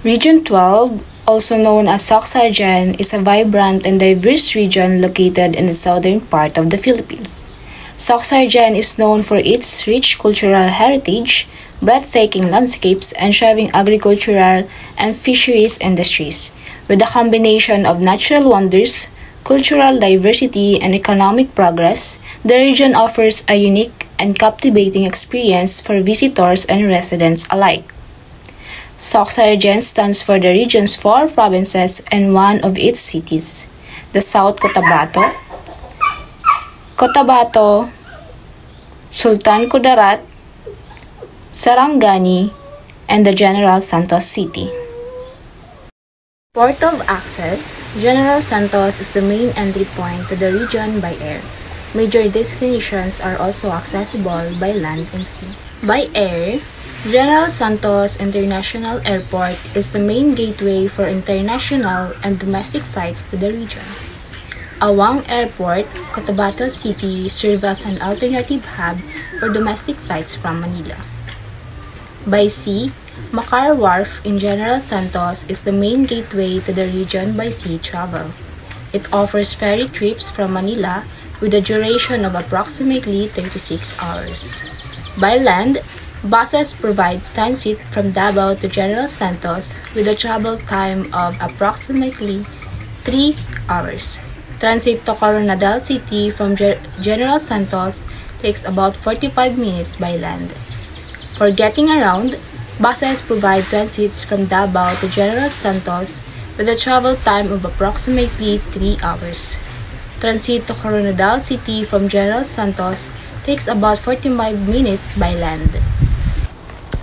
Region 12, also known as Soxargen, is a vibrant and diverse region located in the southern part of the Philippines. Soxargen is known for its rich cultural heritage, breathtaking landscapes, and thriving agricultural and fisheries industries. With a combination of natural wonders, cultural diversity, and economic progress, the region offers a unique and captivating experience for visitors and residents alike. Soxargen stands for the region's four provinces and one of its cities, the South Cotabato, Sultan Kudarat, Sarangani, and the General Santos City. Port of access, General Santos is the main entry point to the region by air. Major destinations are also accessible by land and sea. By air, General Santos International Airport is the main gateway for international and domestic flights to the region. Awang Airport, Cotabato City serves as an alternative hub for domestic flights from Manila. By sea, Makar Wharf in General Santos is the main gateway to the region by sea travel. It offers ferry trips from Manila with a duration of approximately 36 hours. By land, buses provide transit from Davao to General Santos with a travel time of approximately 3 hours. Transit to Coronadal City from General Santos takes about 45 minutes by land. For getting around, buses provide transits from Davao to General Santos with a travel time of approximately 3 hours. Transit to Coronadal City from General Santos takes about 45 minutes by land.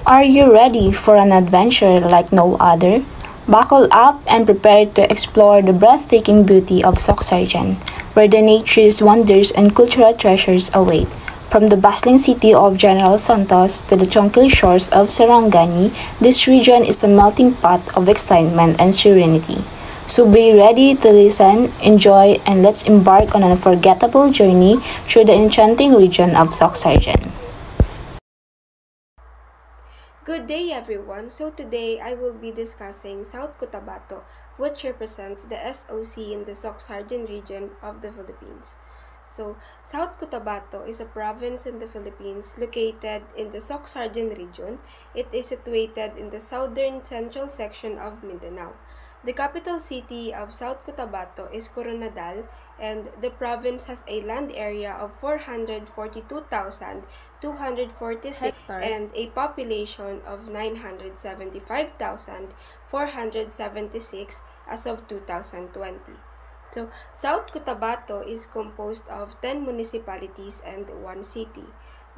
Are you ready for an adventure like no other? Buckle up and prepare to explore the breathtaking beauty of Soxargen, where the nature's wonders and cultural treasures await. From the bustling city of General Santos to the tranquil shores of Sarangani, this region is a melting pot of excitement and serenity. So be ready to listen, enjoy, and let's embark on an unforgettable journey through the enchanting region of Soxargen. Good day everyone. So today I will be discussing South Cotabato, which represents the SOC in the Soxargen region of the Philippines. So, South Cotabato is a province in the Philippines located in the Soxargen region. It is situated in the southern central section of Mindanao. The capital city of South Cotabato is Coronadal, and the province has a land area of 442,246 hectares and a population of 975,476 as of 2020. So, South Cotabato is composed of 10 municipalities and 1 city.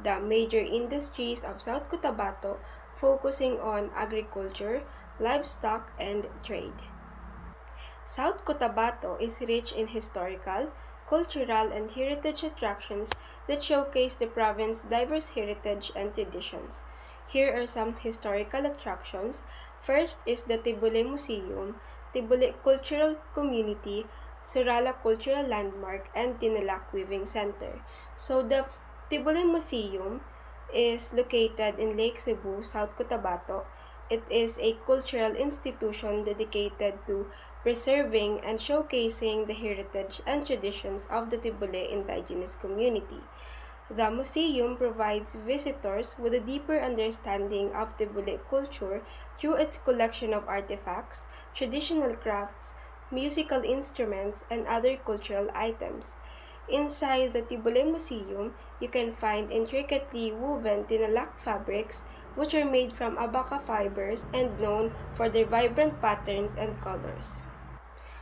The major industries of South Cotabato focusing on agriculture, livestock, and trade. South Cotabato is rich in historical, cultural, and heritage attractions that showcase the province's diverse heritage and traditions. Here are some historical attractions. First is the Tibule Museum, Tibule Cultural Community, Surala Cultural Landmark, and Tinalak Weaving Center. So the Tibule Museum is located in Lake Cebu, South Cotabato. It is a cultural institution dedicated to preserving and showcasing the heritage and traditions of the Tibule indigenous community. The museum provides visitors with a deeper understanding of Tibule culture through its collection of artifacts, traditional crafts, musical instruments, and other cultural items. Inside the Tibule Museum, you can find intricately woven tinalak fabrics which are made from abaca fibers and known for their vibrant patterns and colors.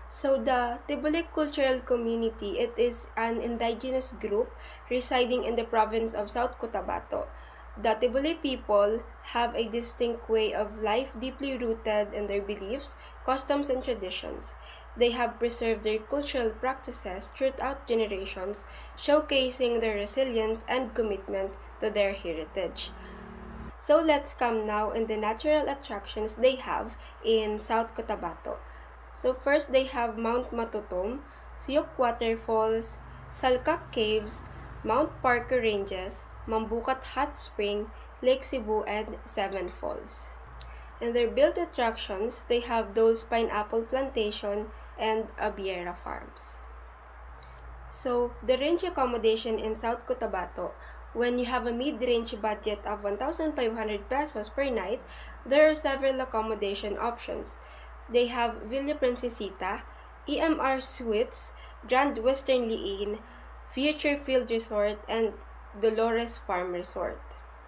So the Tibule Cultural Community, it is an indigenous group residing in the province of South Cotabato. The Tibule people have a distinct way of life deeply rooted in their beliefs, customs, and traditions. They have preserved their cultural practices throughout generations, showcasing their resilience and commitment to their heritage. So let's come now in the natural attractions they have in South Cotabato. So first they have Mount Matutum, Siok Waterfalls, Salkak Caves, Mount Parker Ranges, Mambukat Hot Spring, Lake Cebu, and Seven Falls. In their built attractions, they have Dole's Pineapple Plantation and Abiera Farms. So, the range accommodation in South Cotabato, when you have a mid-range budget of 1,500 pesos per night, there are several accommodation options. They have Villa Princesita, EMR Suites, Grand Western Inn, Future Field Resort, and Dolores Farm Resort.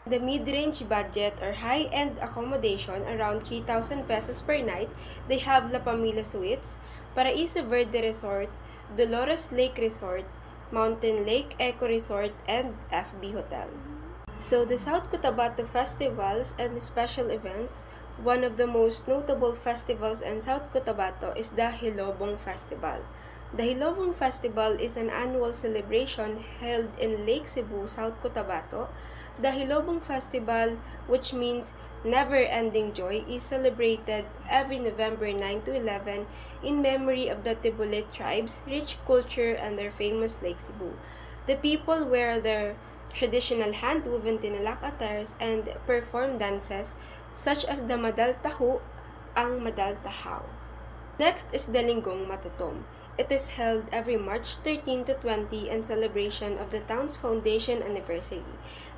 The mid-range budget or high-end accommodation around 3,000 pesos per night, they have La Familia Suites, Paraíso Verde Resort, Dolores Lake Resort, Mountain Lake Eco Resort, and FB Hotel. So the South Cotabato festivals and special events, one of the most notable festivals in South Cotabato is the Hilobong Festival. The Hilobong Festival is an annual celebration held in Lake Cebu, South Cotabato. The Hilobong Festival, which means never-ending joy, is celebrated every November 9 to 11 in memory of the Tibule tribes' rich culture and their famous Lake Cebu. The people wear their traditional hand-woven tinalak attires and perform dances such as the Madal Tahu, ang Madal Tahaw. Next is the Linggong Matutom. It is held every March 13 to 20 in celebration of the town's foundation anniversary.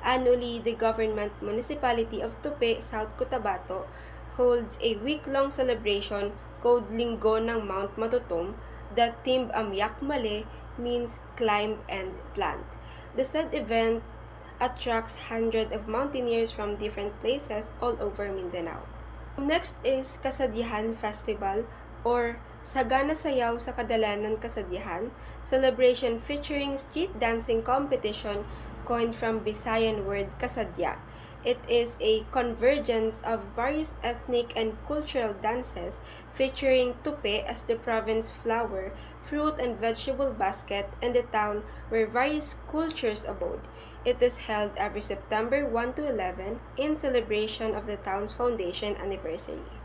Annually, the government municipality of Tupi, South Cotabato, holds a week-long celebration called Linggo ng Mount Matutom. The theme Amyak Male means climb and plant. The said event attracts hundreds of mountaineers from different places all over Mindanao. Next is Kasadyahan Festival, or Sagana Sayaw sa Kadalanan Kasadyahan, celebration featuring street dancing competition coined from Visayan word kasadya. It is a convergence of various ethnic and cultural dances featuring tupi as the province flower, fruit and vegetable basket, and the town where various cultures abode. It is held every September 1 to 11 in celebration of the town's foundation anniversary.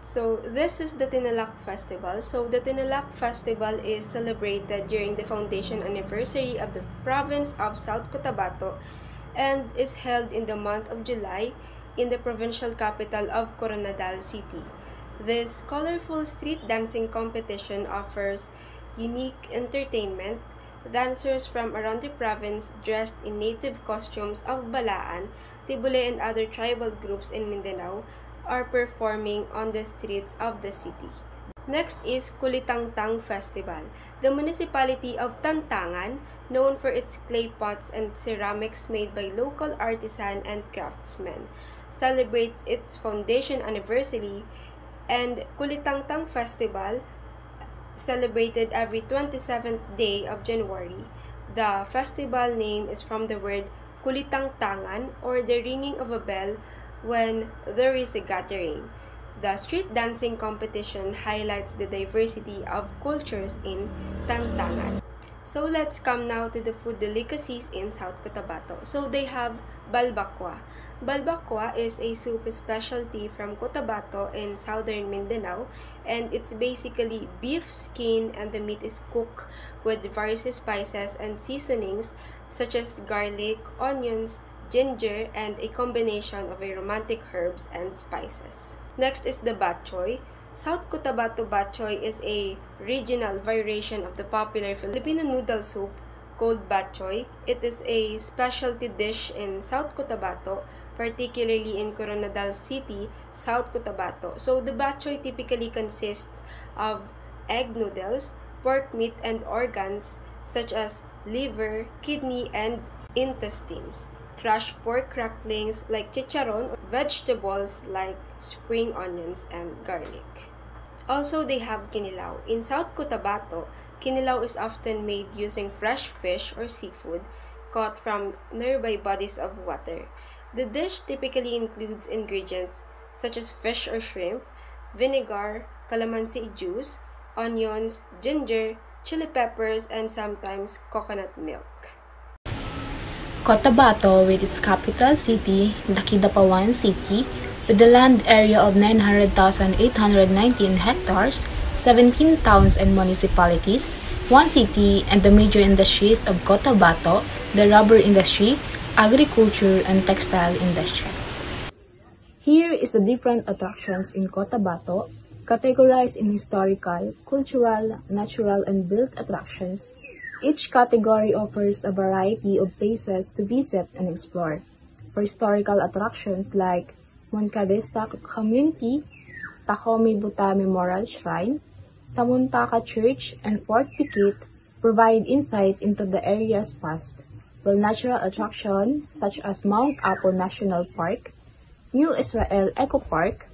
So, this is the Tinalak Festival. So, the Tinalak Festival is celebrated during the foundation anniversary of the province of South Cotabato and is held in the month of July in the provincial capital of Coronadal City. This colorful street dancing competition offers unique entertainment. Dancers from around the province dressed in native costumes of Balaan, Tibule, and other tribal groups in Mindanao are performing on the streets of the city. Next is Kulitangtang Festival. The municipality of Tantangan, known for its clay pots and ceramics made by local artisan and craftsmen, celebrates its foundation anniversary, and Kulitangtang Festival celebrated every 27th day of January. The festival name is from the word Kulitangtangan, or the ringing of a bell when there is a gathering. The street dancing competition highlights the diversity of cultures in Tantangan. So let's come now to the food delicacies in South Cotabato. So they have balbakwa. Balbakwa is a soup specialty from Cotabato in southern Mindanao, and it's basically beef skin, and the meat is cooked with various spices and seasonings such as garlic, onions, ginger, and a combination of aromatic herbs and spices. Next is the batchoy. South Cotabato batchoy is a regional variation of the popular Filipino noodle soup called batchoy. It is a specialty dish in South Cotabato, particularly in Coronadal City, South Cotabato. So the batchoy typically consists of egg noodles, pork meat, and organs such as liver, kidney, and intestines, crushed pork cracklings like chicharon, vegetables like spring onions and garlic. Also, they have kinilaw. In South Cotabato, kinilaw is often made using fresh fish or seafood caught from nearby bodies of water. The dish typically includes ingredients such as fish or shrimp, vinegar, calamansi juice, onions, ginger, chili peppers, and sometimes coconut milk. Cotabato, with its capital city, Daquidapawan City, with a land area of 900,819 hectares, 17 towns and municipalities, one city, and the major industries of Cotabato, the rubber industry, agriculture, and textile industry. Here is the different attractions in Cotabato, categorized in historical, cultural, natural, and built attractions. Each category offers a variety of places to visit and explore. For historical attractions like Moncadesta Community, Tacomi Buta Memorial Shrine, Tamuntaka Church, and Fort Piquet provide insight into the area's past, while natural attractions such as Mount Apo National Park, New Israel Eco Park,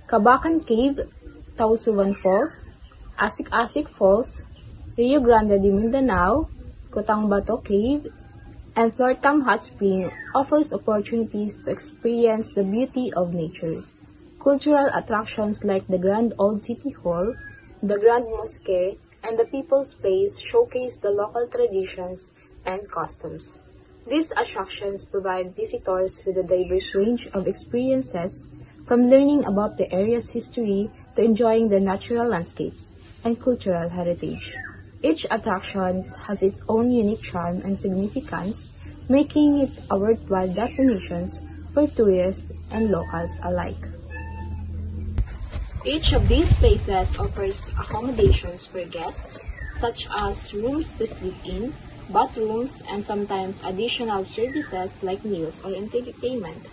Kabakan Cave, Tausuban Falls, Asik-Asik Falls, Rio Grande de Mindanao, Cotabato Cave, and Flortam Hot Spring offers opportunities to experience the beauty of nature. Cultural attractions like the Grand Old City Hall, the Grand Mosque, and the People's Place showcase the local traditions and customs. These attractions provide visitors with a diverse range of experiences, from learning about the area's history to enjoying the natural landscapes and cultural heritage. Each attraction has its own unique charm and significance, making it a worthwhile destination for tourists and locals alike. Each of these places offers accommodations for guests, such as rooms to sleep in, bathrooms, and sometimes additional services like meals or entertainment.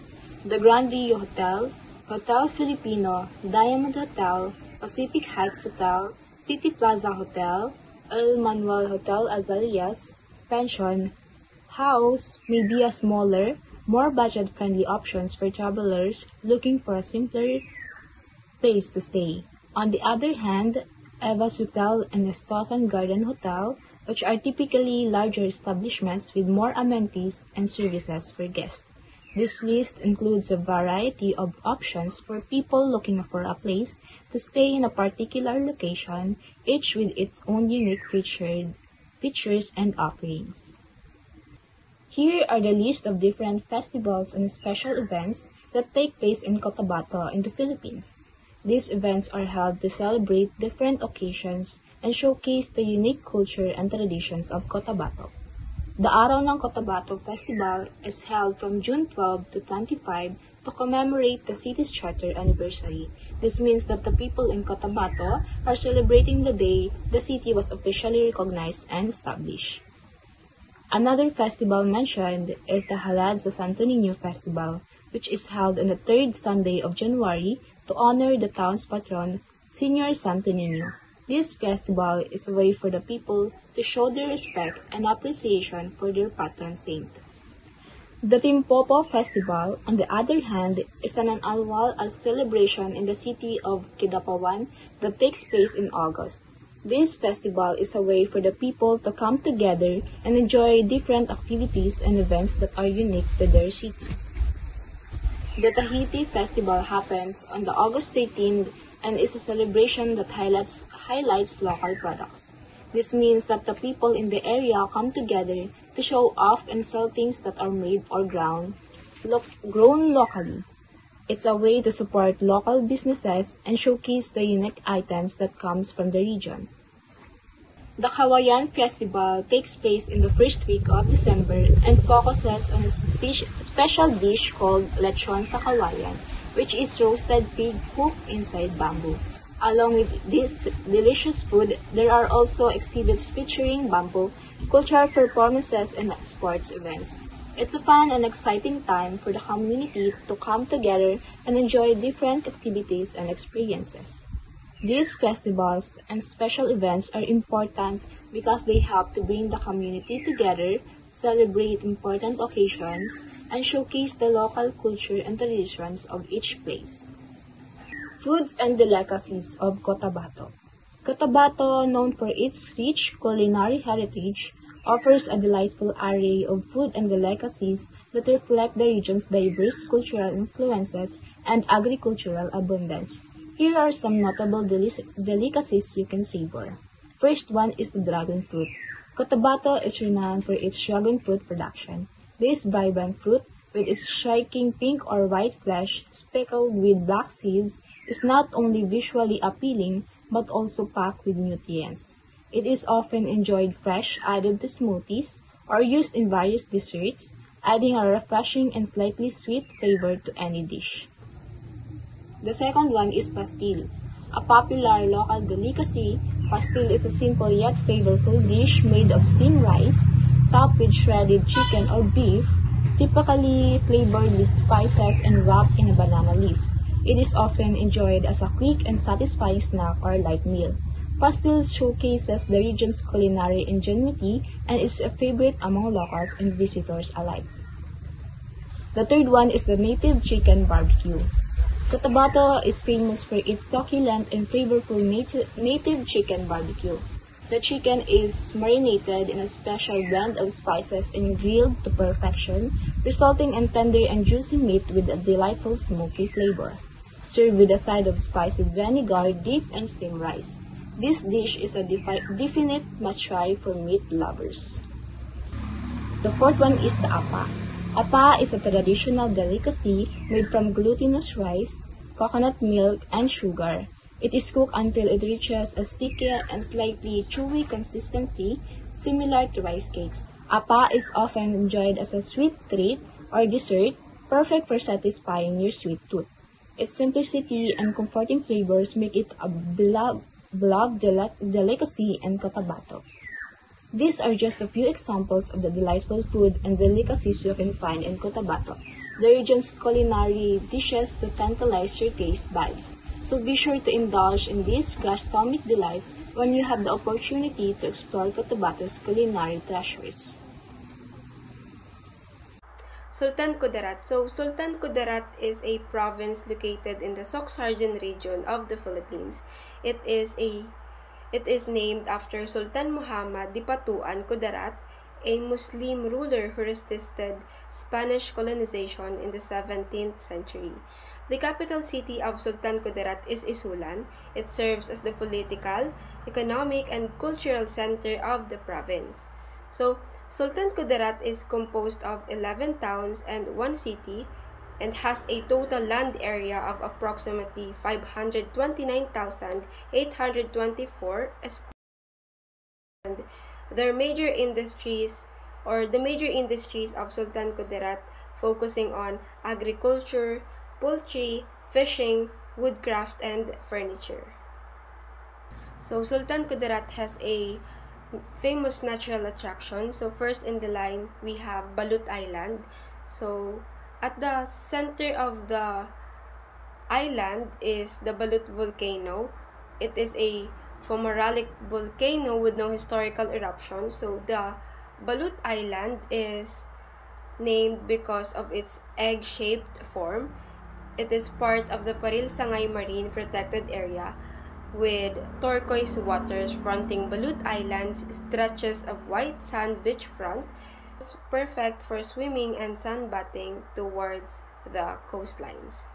The Grand Rio Hotel, Hotel Filipino, Diamond Hotel, Pacific Heights Hotel, City Plaza Hotel, El Manuel Hotel Azaleas, Pension, House may be a smaller, more budget-friendly options for travelers looking for a simpler place to stay. On the other hand, Eva's Hotel and Estosan Garden Hotel, which are typically larger establishments with more amenities and services for guests. This list includes a variety of options for people looking for a place to stay in a particular location, each with its own unique features and offerings. Here are the list of different festivals and special events that take place in Cotabato in the Philippines. These events are held to celebrate different occasions and showcase the unique culture and traditions of Cotabato. The Araw ng Cotabato Festival is held from June 12 to 25 to commemorate the city's charter anniversary. This means that the people in Cotabato are celebrating the day the city was officially recognized and established. Another festival mentioned is the Halad sa Santo Niño Festival, which is held on the third Sunday of January to honor the town's patron, Señor Santo Niño. This festival is a way for the people to show their respect and appreciation for their patron saint. The Timpopo Festival, on the other hand, is an annual celebration in the city of Kidapawan that takes place in August. This festival is a way for the people to come together and enjoy different activities and events that are unique to their city. The Tahiti Festival happens on the August 13th and is a celebration that highlights local products. This means that the people in the area come together to show off and sell things that are made or grown locally. It's a way to support local businesses and showcase the unique items that comes from the region. The Kawayan Festival takes place in the first week of December and focuses on a special dish called lechon sa kawayan, which is roasted pig cooked inside bamboo. Along with this delicious food, there are also exhibits featuring bamboo, cultural performances, and sports events. It's a fun and exciting time for the community to come together and enjoy different activities and experiences. These festivals and special events are important because they help to bring the community together, celebrate important occasions, and showcase the local culture and traditions of each place. Foods and delicacies of Cotabato. Cotabato, known for its rich culinary heritage, offers a delightful array of food and delicacies that reflect the region's diverse cultural influences and agricultural abundance. Here are some notable delicacies you can savor. First one is the dragon fruit. Cotabato is renowned for its dragon fruit production. This vibrant fruit, with its striking pink or white flesh speckled with black seeds, is not only visually appealing but also packed with nutrients. It is often enjoyed fresh, added to smoothies, or used in various desserts, adding a refreshing and slightly sweet flavor to any dish. The second one is pastil. A popular local delicacy, pastil is a simple yet flavorful dish made of steamed rice, topped with shredded chicken or beef, typically flavored with spices and wrapped in a banana leaf. It is often enjoyed as a quick and satisfying snack or light meal. Pastil showcases the region's culinary ingenuity and is a favorite among locals and visitors alike. The third one is the native chicken barbecue. Cotabato is famous for its succulent and flavorful native chicken barbecue. The chicken is marinated in a special blend of spices and grilled to perfection, resulting in tender and juicy meat with a delightful smoky flavor. Served with a side of spicy vinegar, dip, and steamed rice. This dish is a definite must-try for meat lovers. The fourth one is the apa. Apa is a traditional delicacy made from glutinous rice, coconut milk, and sugar. It is cooked until it reaches a sticky and slightly chewy consistency, similar to rice cakes. Apa is often enjoyed as a sweet treat or dessert, perfect for satisfying your sweet tooth. Its simplicity and comforting flavors make it a beloved delicacy in Cotabato. These are just a few examples of the delightful food and delicacies you can find in Cotabato, the region's culinary dishes to tantalize your taste buds. So be sure to indulge in these gastronomic delights when you have the opportunity to explore Cotabato's culinary treasures. Sultan Kudarat. So, Sultan Kudarat is a province located in the Sorsogon region of the Philippines. It is named after Sultan Muhammad Dipatuan Kudarat, a Muslim ruler who resisted Spanish colonization in the 17th century. The capital city of Sultan Kudarat is Isulan. It serves as the political, economic, and cultural center of the province. So, Sultan Kudarat is composed of 11 towns and 1 city and has a total land area of approximately 529,824 square. And the major industries of Sultan Kudarat focusing on agriculture, poultry, fishing, woodcraft, and furniture. So Sultan Kudarat has a famous natural attraction. So first in the line, we have Balut Island. So at the center of the island is the Balut volcano. It is a fumarolic volcano with no historical eruption. So the Balut Island is named because of its egg-shaped form. It is part of the Paril-Sangay Marine Protected Area, with turquoise waters fronting Balut Island's stretches of white sand beachfront. It's perfect for swimming and sunbathing towards the coastlines.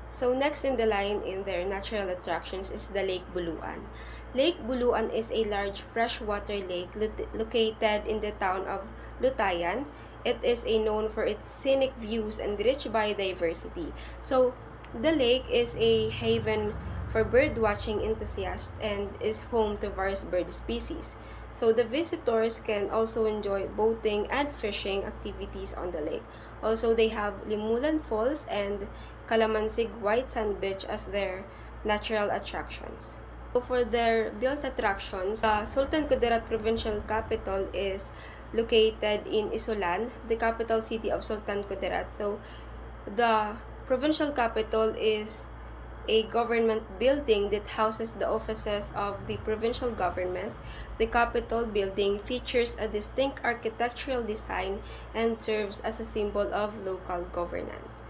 So next in the line in their natural attractions is the Lake Buluan. Lake Buluan is a large freshwater lake located in the town of Lutayan. It is known for its scenic views and rich biodiversity. So the lake is a haven for bird-watching enthusiasts and is home to various bird species. So the visitors can also enjoy boating and fishing activities on the lake. Also, they have Limulan Falls and Calamansig White Sand Beach as their natural attractions. So for their built attractions, the Sultan Kudarat provincial capital is located in Isulan, the capital city of Sultan Kudarat. So the provincial capital is a government building that houses the offices of the provincial government. The Capitol building features a distinct architectural design and serves as a symbol of local governance.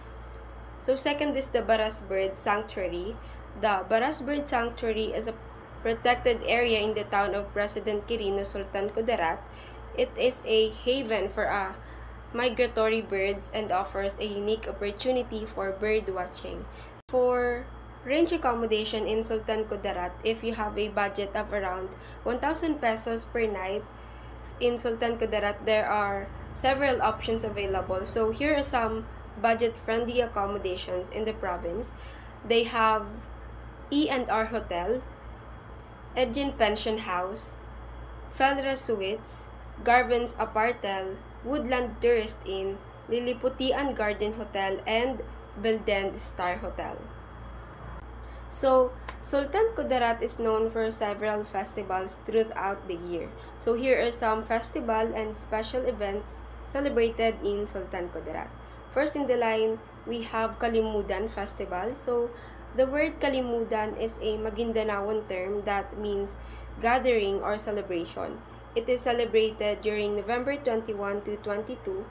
So second is the Baras Bird Sanctuary. The Baras Bird Sanctuary is a protected area in the town of President Quirino, Sultan Kudarat. It is a haven for migratory birds and offers a unique opportunity for bird watching. For range accommodation in Sultan Kudarat, if you have a budget of around 1,000 pesos per night in Sultan Kudarat, there are several options available. So here are some budget-friendly accommodations in the province. They have E&R Hotel, Edgin Pension House, Felra Suites, Garvin's Apartel, Woodland Tourist Inn, Liliputian Garden Hotel, and Beldend Star Hotel. So, Sultan Kudarat is known for several festivals throughout the year. So, here are some festival and special events celebrated in Sultan Kudarat. First in the line, we have Kalimudan Festival. So, the word Kalimudan is a Magindanaon term that means gathering or celebration. It is celebrated during November 21 to 22.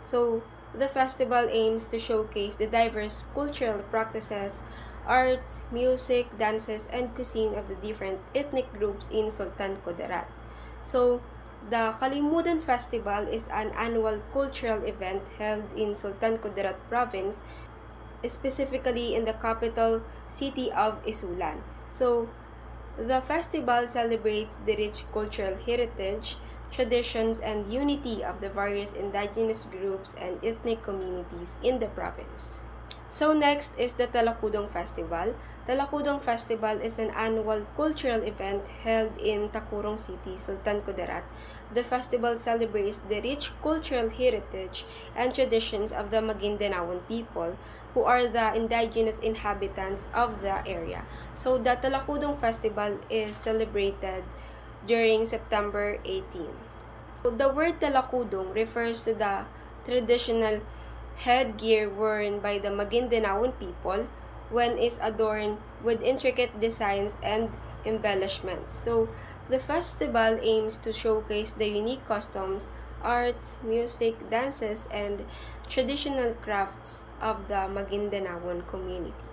So, the festival aims to showcase the diverse cultural practices, arts, music, dances, and cuisine of the different ethnic groups in Sultan Kudarat. So, the Kalimudan Festival is an annual cultural event held in Sultan Kudarat Province, specifically in the capital city of Isulan. So, the festival celebrates the rich cultural heritage, traditions, and unity of the various indigenous groups and ethnic communities in the province. So next is the Talakudong Festival. Talakudong Festival is an annual cultural event held in Takurong City, Sultan Kudarat. The festival celebrates the rich cultural heritage and traditions of the Magindanaon people, who are the indigenous inhabitants of the area. So the Talakudong Festival is celebrated during September 18. So the word Talakudong refers to the traditional headgear worn by the Magindanaon people when is adorned with intricate designs and embellishments. So, the festival aims to showcase the unique customs, arts, music, dances, and traditional crafts of the Magindanaon community.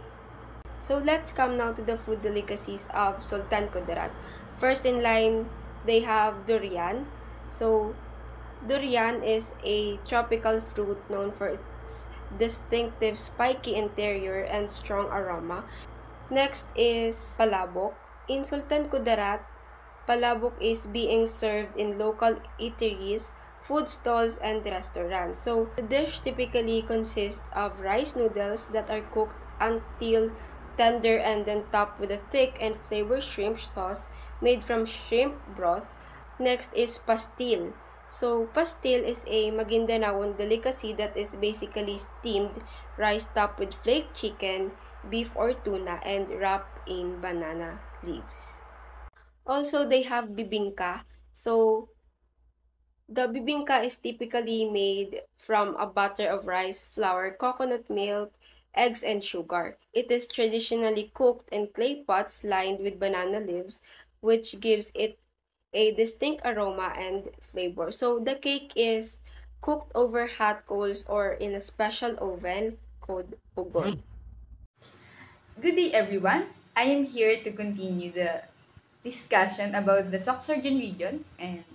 So, let's come now to the food delicacies of Sultan Kudarat. First in line, they have durian. So, durian is a tropical fruit known for its distinctive spiky interior and strong aroma. Next is palabok. In Sultan Kudarat, palabok is being served in local eateries, food stalls, and restaurants. So, the dish typically consists of rice noodles that are cooked until tender and then topped with a thick and flavored shrimp sauce made from shrimp broth. Next is pastil. So, pastil is a Magindanaon delicacy that is basically steamed rice topped with flaked chicken, beef or tuna, and wrapped in banana leaves. Also, they have bibingka. So, the bibingka is typically made from a butter of rice, flour, coconut milk, eggs, and sugar. It is traditionally cooked in clay pots lined with banana leaves, which gives it a distinct aroma and flavor. So the cake is cooked over hot coals or in a special oven called pugod. Good day, everyone. I am here to continue the discussion about the Soxargen region, and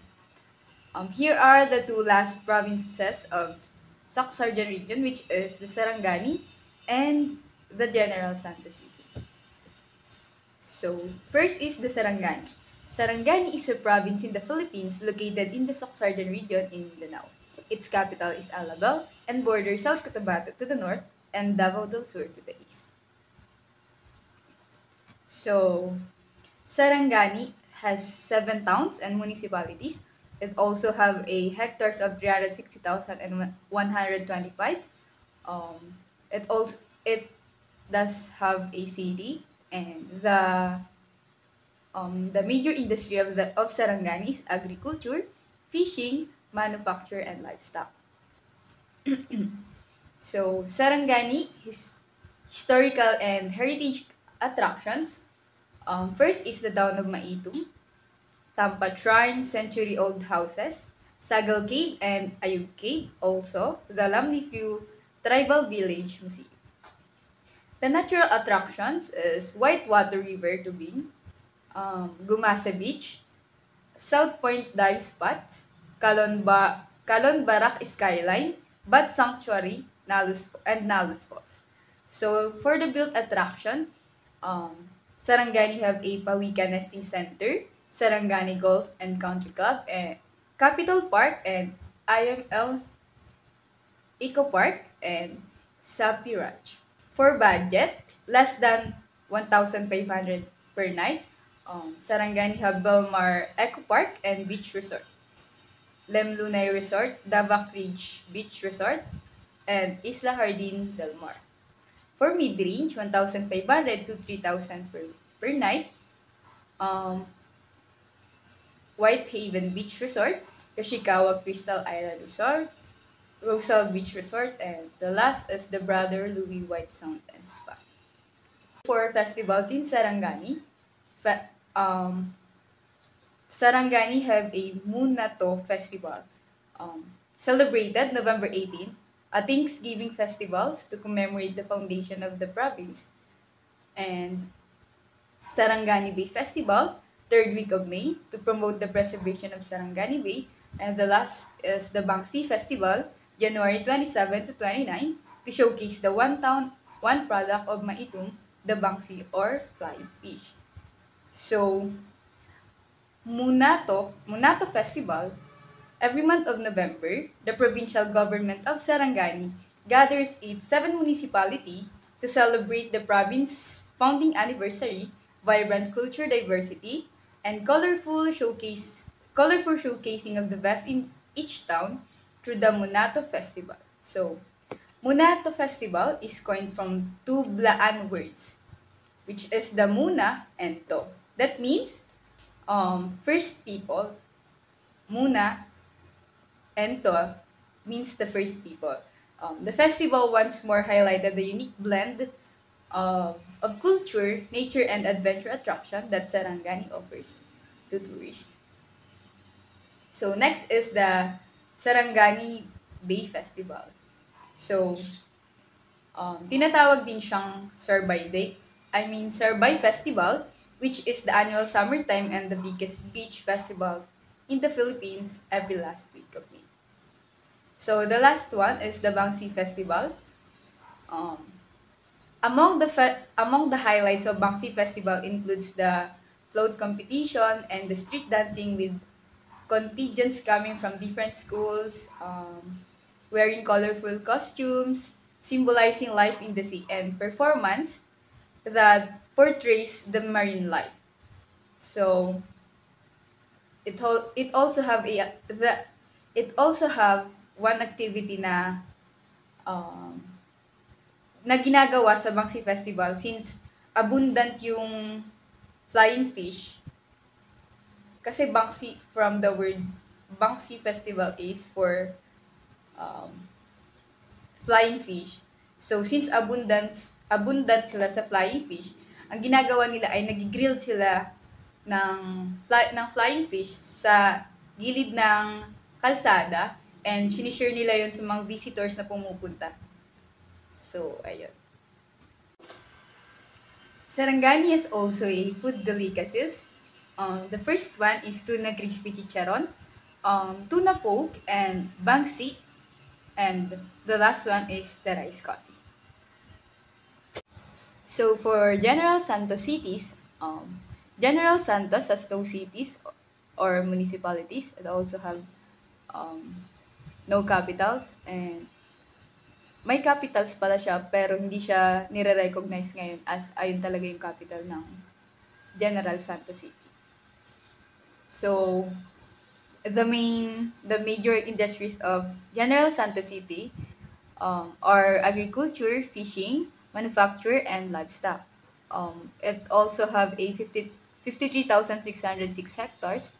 here are the two last provinces of Soxargen region, which is the Sarangani and the General Santos City. So, first is the Sarangani. Sarangani is a province in the Philippines located in the Soxargen region in Mindanao. Its capital is Alabang and borders South Cotabato to the north and Davao del Sur to the east. So, Sarangani has 7 towns and municipalities. It also have a hectares of 360,125. Um, it does have a city, and the major industry of Sarangani is agriculture, fishing, manufacture, and livestock. So Sarangani historical and heritage attractions. First is the town of Maitum, Tampa Shrine, century-old houses, Sagal Cave and Ayug Cave, also the Lamnifu Tribal Village Museum. The natural attractions is Whitewater River Tubing, Gumasa Beach, South Point Dive Spot, Calon Barak Skyline, Bat Sanctuary, Nalus Falls. So for the built attraction, um, Sarangani have a Pawika Nesting Center, Sarangani Golf and Country Club, and Capital Park, and IML Eco Park, and Sapi Ranch. For budget, less than 1,500 per night, Sarangani have Belmar Eco Park and Beach Resort, Lemlunay Resort, Davac Ridge Beach Resort, and Isla Jardín del Mar. For mid-range, 1,500 to 3,000 per night. Whitehaven Beach Resort, Yoshikawa Crystal Island Resort, Rosal Beach Resort, and the last is the Brother Louis White Sound and Spa. For festivals in Sarangani, Sarangani have a Munato Festival, celebrated November 18, a Thanksgiving festival to commemorate the foundation of the province, and Sarangani Bay Festival, third week of May, to promote the preservation of Sarangani Bay, and the last is the Bangsi Festival, January 27 to 29, to showcase the one town, one product of Maitum, the Bangsi or flying fish. So, Munato Festival, every month of November, the provincial government of Sarangani gathers its 7 municipality to celebrate the province's founding anniversary, vibrant culture diversity, and colorful showcasing of the best in each town through the Munato Festival. So, Munato Festival is coined from two Blaan words, which is the Muna and To. That means first people. Muna and To means the first people. The festival once more highlighted the unique blend of culture, nature, and adventure attraction that Sarangani offers to tourists. So next is the Sarangani Bay Festival. So, tinatawag din siyang Sarbay Festival, which is the annual summertime and the biggest beach festivals in the Philippines every last week of May. So the last one is the Bangsi Festival. Among the highlights of Bangsi Festival includes the float competition and the street dancing with contingents coming from different schools, wearing colorful costumes, symbolizing life in the sea, and performance that portrays the marine life. So it also have one activity na ginagawa sa Bangsi Festival since abundant yung flying fish. Kasi Bangsi, from the word Bangsi Festival is for flying fish. So since abundant sila sa flying fish, ang ginagawa nila ay nagigrill sila ng flying fish sa gilid ng kalsada and sinishare nila yon sa mga visitors na pumupunta. So, ayun. Sarangani is also a food delicacies. The first one is tuna crispy chicharon, tuna poke, and bangsi. And the last one is the rice coffee. So for General Santos cities, General Santos has two cities or municipalities that also have no capitals, and may capitals pala siya pero hindi siya nire-recognize ngayon as ayun talaga yung capital ng General Santos City. So the major industries of General Santos City are agriculture, fishing, manufacture, and livestock. It also have a 53,606 hectares,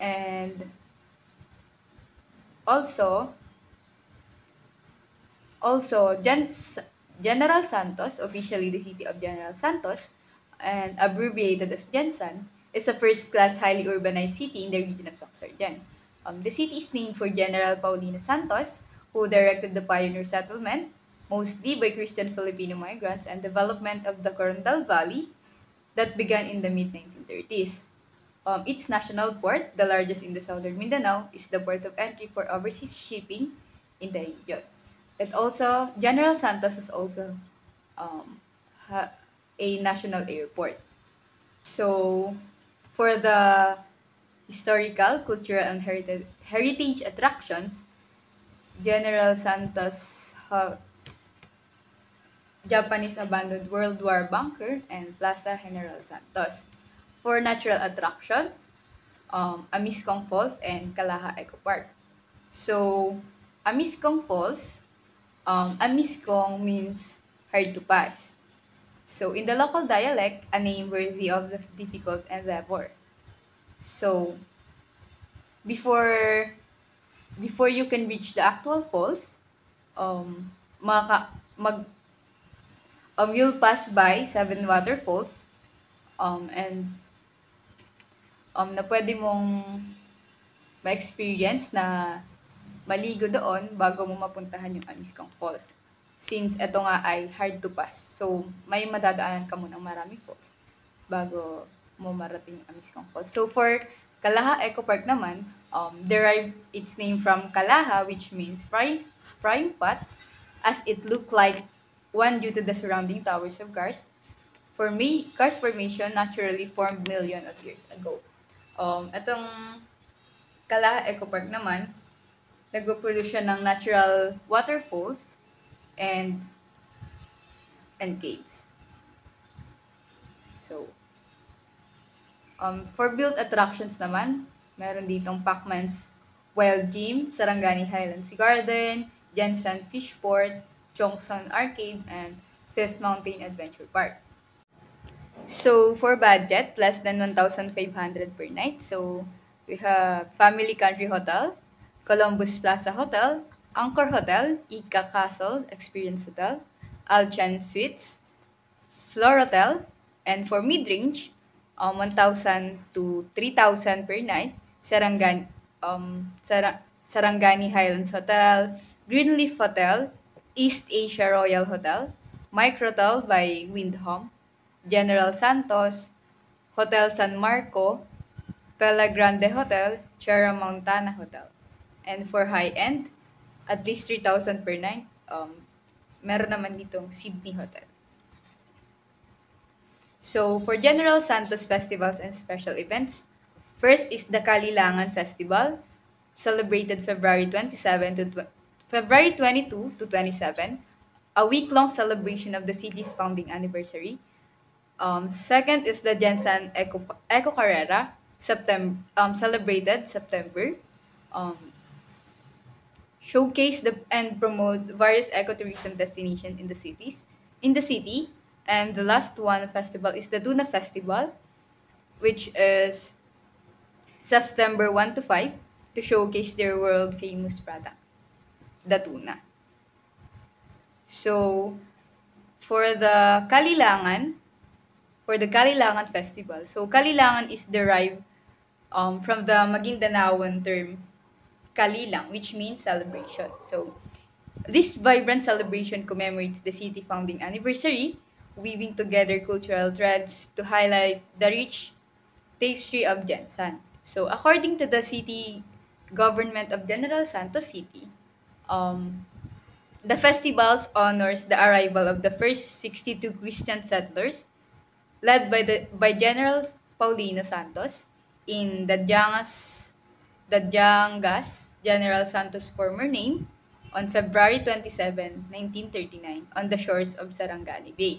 and also General Santos, officially the city of General Santos, and abbreviated as Gensan, is a first-class, highly urbanized city in the region of Sorsogon. The city is named for General Paulino Santos, who directed the pioneer settlement, mostly by Christian Filipino migrants, and development of the Corondal Valley that began in the mid-1930s. Its national port, the largest in the southern Mindanao, is the port of entry for overseas shipping in the region. General Santos is also a national airport. So, for the historical, cultural, and heritage attractions, General Santos have Japanese abandoned World War bunker and Plaza General Santos. For natural attractions, Amiscong Falls and Calaha Eco Park. So, Amiscong Falls, Amiscong means hard to pass. So in the local dialect, a name worthy of the difficult endeavor. So before before you can reach the actual falls, um, maka, mag, you'll pass by 7 waterfalls, and na pwede mong ma-experience na maligo doon bago mo mapuntahan yung Amiskong Falls. Since ito nga ay hard to pass. So, may madadaanan ka munang maraming falls bago mo marating yung Amiskong Falls. So, for Kalaha Eco Park naman, derived its name from Kalaha, which means frying pot, as it looked like one due to the surrounding towers of karst. Karst formation naturally formed millions of years ago. Itong Kalaha Eco Park naman, nagpo-produce siya ng natural waterfalls and caves. So, for built attractions naman, meron ditong Pacman's Wild Gym, Sarangani Highlands Garden, Jensen Fishport, Chongson Arcade, and Fifth Mountain Adventure Park. So, for budget, less than 1,500 per night. So, we have Family Country Hotel, Columbus Plaza Hotel, Angkor Hotel, Ika Castle Experience Hotel, Alchan Suites, Florotel, and for mid-range, 1,000 to 3,000 per night, Sarangani Highlands Hotel, Greenleaf Hotel, East Asia Royal Hotel, Microtel by Windham, General Santos, Hotel San Marco, Pella Grande Hotel, Cherra Montana Hotel. And for high-end, at least 3,000 per night, meron naman ditong Sydney Hotel. So, for General Santos festivals and special events, first is the Kalilangan Festival, celebrated February 22 to 27, a week-long celebration of the city's founding anniversary. Second is the Jensen Eco Carrera, celebrated September. Showcase and promote various ecotourism destinations in the city. And the last one festival is the Tuna Festival, which is September 1 to 5 to showcase their world famous product, the tuna. So for the Kalilangan Festival, so Kalilangan is derived from the Magindanaon term Kalilang, which means celebration. So, this vibrant celebration commemorates the city founding anniversary, weaving together cultural threads to highlight the rich tapestry of Jensen. So, according to the city government of General Santos City, the festivals honors the arrival of the first 62 Christian settlers, led by General Paulino Santos in the Jangas, General Santos' former name, on February 27, 1939, on the shores of Sarangani Bay.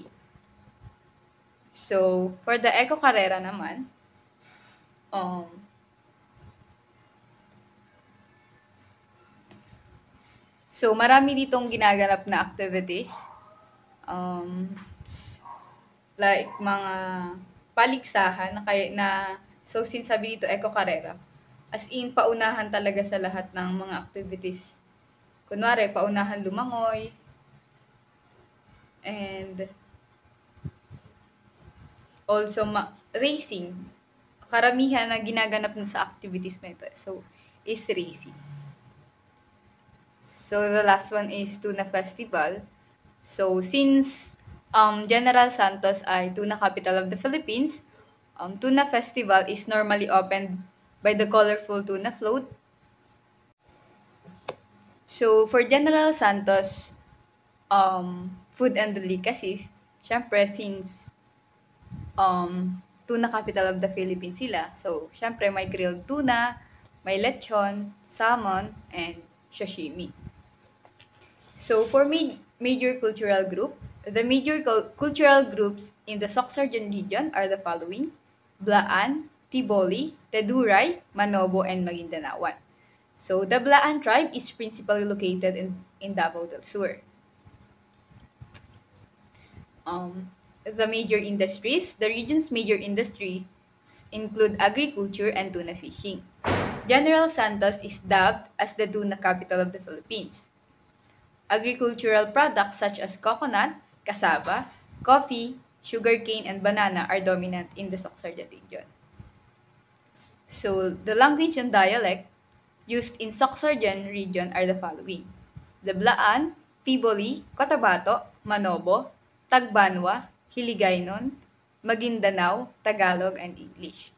So, for the Eco Carrera naman, so marami ditong ginaganap na activities, like mga paligsahan so since sabi dito Eco Carrera, as in paunahan talaga sa lahat ng mga activities. Kunwari, paunahan lumangoy, and also racing. Karamihan na ginaganap na sa activities na ito, so is racing. So the last one is Tuna Festival. So since General Santos ay tuna capital of the Philippines, Tuna Festival is normally opened by the colorful tuna float. So, for General Santos, food and delicacies, syempre, since tuna capital of the Philippines sila, so, syempre, may grilled tuna, may lechon, salmon, and sashimi. So, for major cultural group, the major cultural groups in the Sorsogon region are the following: Blaan, Tiboli, Teduray, Manobo, and Magindanaoan. So, the Blaan tribe is principally located in Davao del Sur. The major industries. The region's major industries include agriculture and tuna fishing. General Santos is dubbed as the tuna capital of the Philippines. Agricultural products such as coconut, cassava, coffee, sugarcane, and banana are dominant in the Soxargen region. So, the language and dialect used in Soxargen region are the following: Deblaan, Tiboli, Cotabato, Manobo, Tagbanwa, Hiligaynon, Maguindanao, Tagalog, and English.